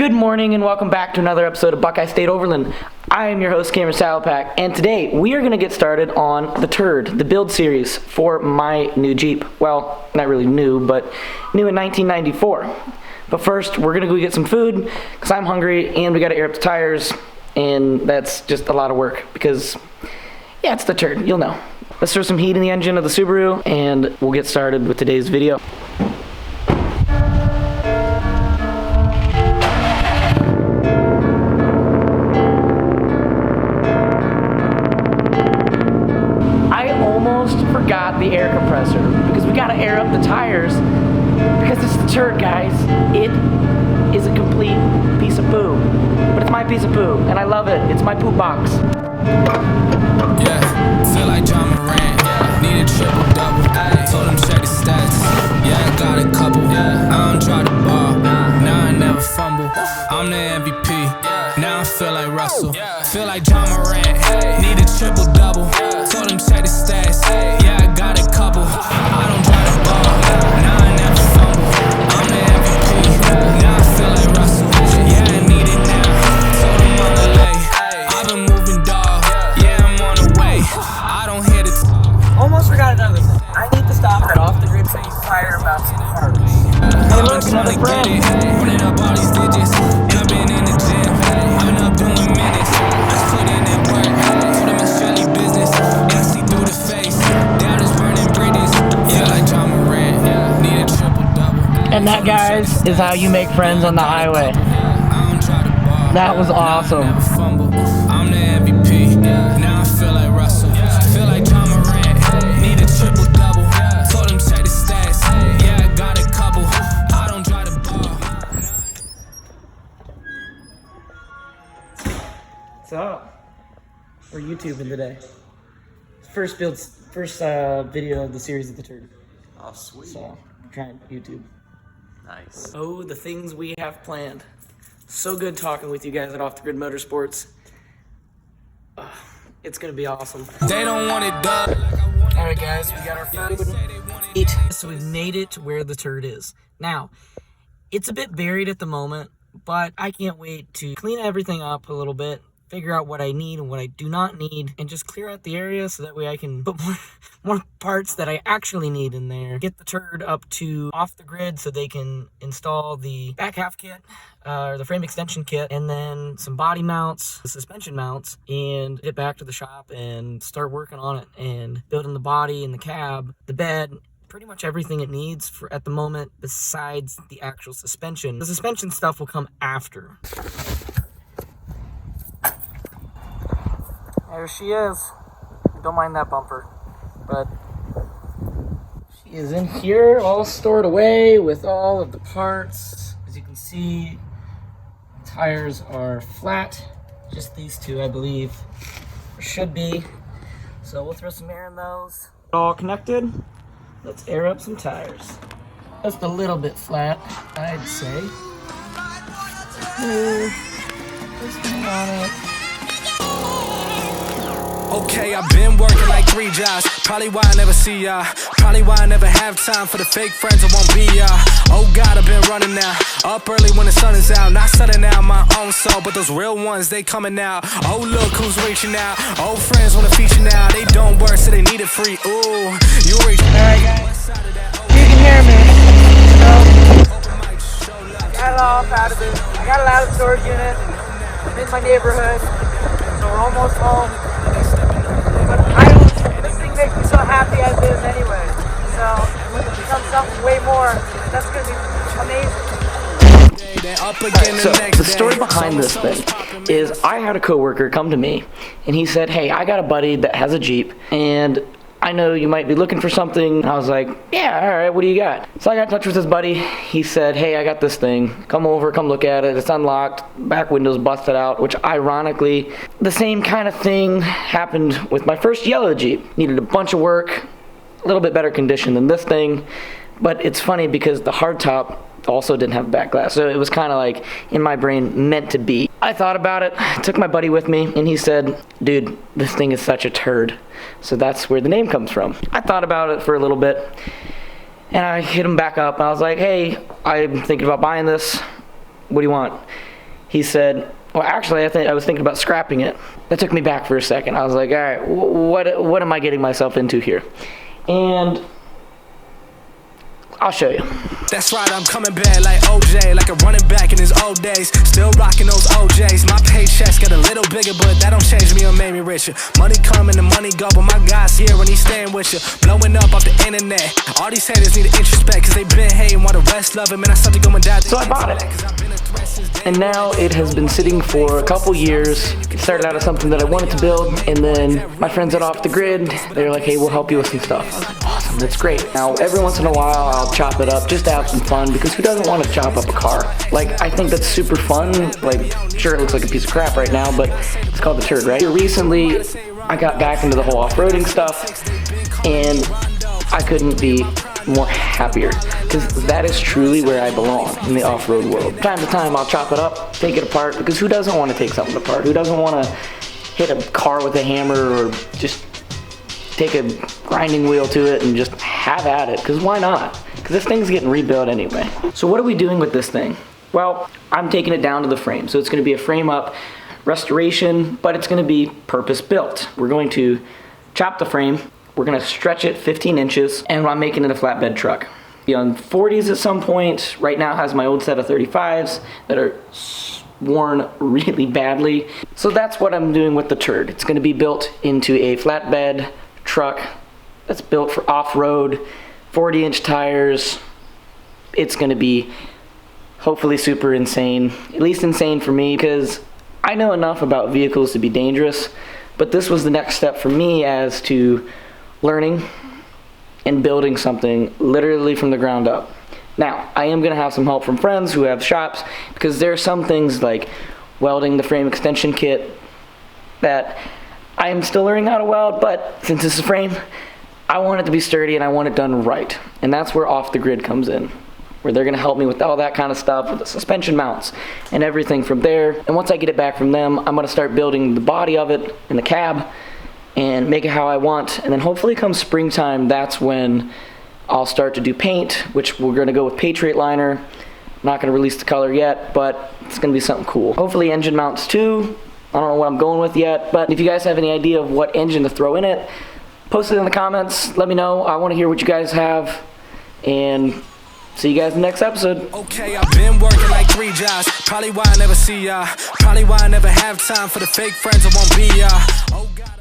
Good morning and welcome back to another episode of Buckeye State Overland. I am your host, Cameron Salapak, and today we are going to get started on the Turd, the build series for my new Jeep. Well, not really new, but new in 1994. But first, we're going to go get some food because I'm hungry and we got to air up the tires, and that's just a lot of work because, yeah, it's the Turd, you'll know. Let's throw some heat in the engine of the Subaru and we'll get started with today's video. Forgot the air compressor because we got to air up the tires because it's the Turd, guys. It is a complete piece of poo, but it's my piece of poo and I love it. It's my poop box. Yeah, feel like John Morant. Need a triple double. Told him check the stats. Yeah, I got a couple. I don't try the ball. Now I never fumble. I'm the MVP. Now I feel like Russell. Feel like John Morant. Need a triple double. Told him check the stats. Yeah, I got a couple. I don't try the ball. Now I never fumble. I'm the MVP. Now I feel like Russell. Yeah, I need it now. Told him on the lay. I've been moving, dog. Yeah, I'm on the way. I don't hear the Almost forgot another thing. I need to stop at off the grid to inquire about some parts. Hey, look, another friend. Running up all these digits. I've been in the gym. I've been up doing minutes. Just put in that work. Told him it's Shelly business. And I see through the face. Down is burning bridges. Yeah, like John Morant. Need a triple double. And that, guys, is how you make friends on the highway. That was awesome. I'm the MVP. Now I feel like Russell. Feel like John Morant. Need a triple double. Told him check the stats. Yeah, I got a couple. I don't try the ball. What's up? We're YouTubing today. First video of the series of the Turd. Oh, sweet. So, I'm trying YouTube. Nice. Oh, the things we have planned. So good talking with you guys at Off the Grid Motorsports. It's gonna be awesome. They don't want it done. Alright guys, we got our food. So we've made it to where the Turd is. Now, it's a bit buried at the moment, but I can't wait to clean everything up a little bit, figure out what I need and what I do not need, and just clear out the area so that way I can put more parts that I actually need in there. Get the Turd up to Off the Grid so they can install the back half kit, or the frame extension kit, and then some body mounts, the suspension mounts, and get back to the shop and start working on it and building the body and the cab, the bed, pretty much everything it needs for at the moment besides the actual suspension. The suspension stuff will come after. There she is. Don't mind that bumper, but she is in here all stored away with all of the parts. As you can see, the tires are flat, just these two I believe, or should be. So we'll throw some air in those. All connected. Let's air up some tires. Just a little bit flat, I'd say. Just on it. Okay, I've been working like 3 jobs. Probably why I never see ya. Probably why I never have time for the fake friends that won't be ya. Oh God, I've been running now. Up early when the sun is out. Not setting out my own soul, but those real ones, they coming out. Oh look who's reaching out. Old friends wanna feature now. They don't work, so they need it free. Ooh, you reach. Alright guys, you can hear me. Got it off out of it. I got it out of the storage unit. I'm in my neighborhood, so we're almost home. But this thing makes me so happy as is anyway. So when it becomes something way more, that's gonna be amazing. So the story behind this thing is I had a coworker come to me and he said, hey, I got a buddy that has a Jeep and I know you might be looking for something. I was like, yeah, all right, what do you got? So I got in touch with his buddy. He said, hey, I got this thing. Come over, come look at it. It's unlocked, back window's busted out, which ironically, the same kind of thing happened with my first yellow Jeep. Needed a bunch of work, a little bit better condition than this thing. But it's funny because the hardtop also didn't have back glass. So it was kind of like, in my brain, meant to be. I thought about it, took my buddy with me, and he said, dude, this thing is such a turd. So that's where the name comes from. I thought about it for a little bit, and I hit him back up, and I was like, hey, I'm thinking about buying this. What do you want? he said, well, actually, I was thinking about scrapping it. That took me back for a second. I was like, all right, what am I getting myself into here? And I'll show you. That's right, I'm coming back like OJ, like a running back in his old days. Still rocking those OJs. My paychecks get a little bigger, but that don't change me or make me richer. Money come and the money go, but my God's here when he's staying with you. Blowing up off the internet. All these haters need to introspect, cause they been hating while the rest love him. And I started going down. So I bought it. And now it has been sitting for a couple years. It started out as something that I wanted to build, and then my friends at Off the Grid, they were like, hey, we'll help you with some stuff. I was like, awesome, that's great. Now, every once in a while, I'll chop it up just to have some fun, because who doesn't want to chop up a car? Like, I think that's super fun. Like, sure, it looks like a piece of crap right now, but it's called the turd, right? Recently, I got back into the whole off-roading stuff, and I couldn't be more happier, because that is truly where I belong, in the off-road world. From time to time, I'll chop it up, take it apart, because who doesn't want to take something apart? Who doesn't want to hit a car with a hammer, or just take a grinding wheel to it and just have at it? Because why not? Because this thing's getting rebuilt anyway. So what are we doing with this thing? Well, I'm taking it down to the frame. So it's going to be a frame-up restoration, but it's going to be purpose-built. We're going to chop the frame. We're gonna stretch it 15 inches, and I'm making it a flatbed truck. Be on 40s at some point. Right now has my old set of 35s that are worn really badly. So that's what I'm doing with the turd. It's gonna be built into a flatbed truck that's built for off-road, 40-inch tires. It's gonna be hopefully super insane, at least insane for me, because I know enough about vehicles to be dangerous, but this was the next step for me as to learning and building something literally from the ground up. Now, I am going to have some help from friends who have shops, because there are some things like welding the frame extension kit that I am still learning how to weld, but since it's a frame, I want it to be sturdy and I want it done right. And that's where Off the Grid comes in, where they're going to help me with all that kind of stuff, with the suspension mounts and everything from there. And once I get it back from them, I'm going to start building the body of it and the cab, and make it how I want. And then hopefully come springtime, that's when I'll start to do paint, which we're gonna go with Patriot liner. I'm not gonna release the color yet, but it's gonna be something cool. Hopefully engine mounts too. I don't know what I'm going with yet, but if you guys have any idea of what engine to throw in it, post it in the comments, let me know. I wanna hear what you guys have, and see you guys in the next episode. Okay, I've been working like 3 jobs. Probably why I never see ya. Probably why I never have time for the fake friends I won't be ya. Oh God.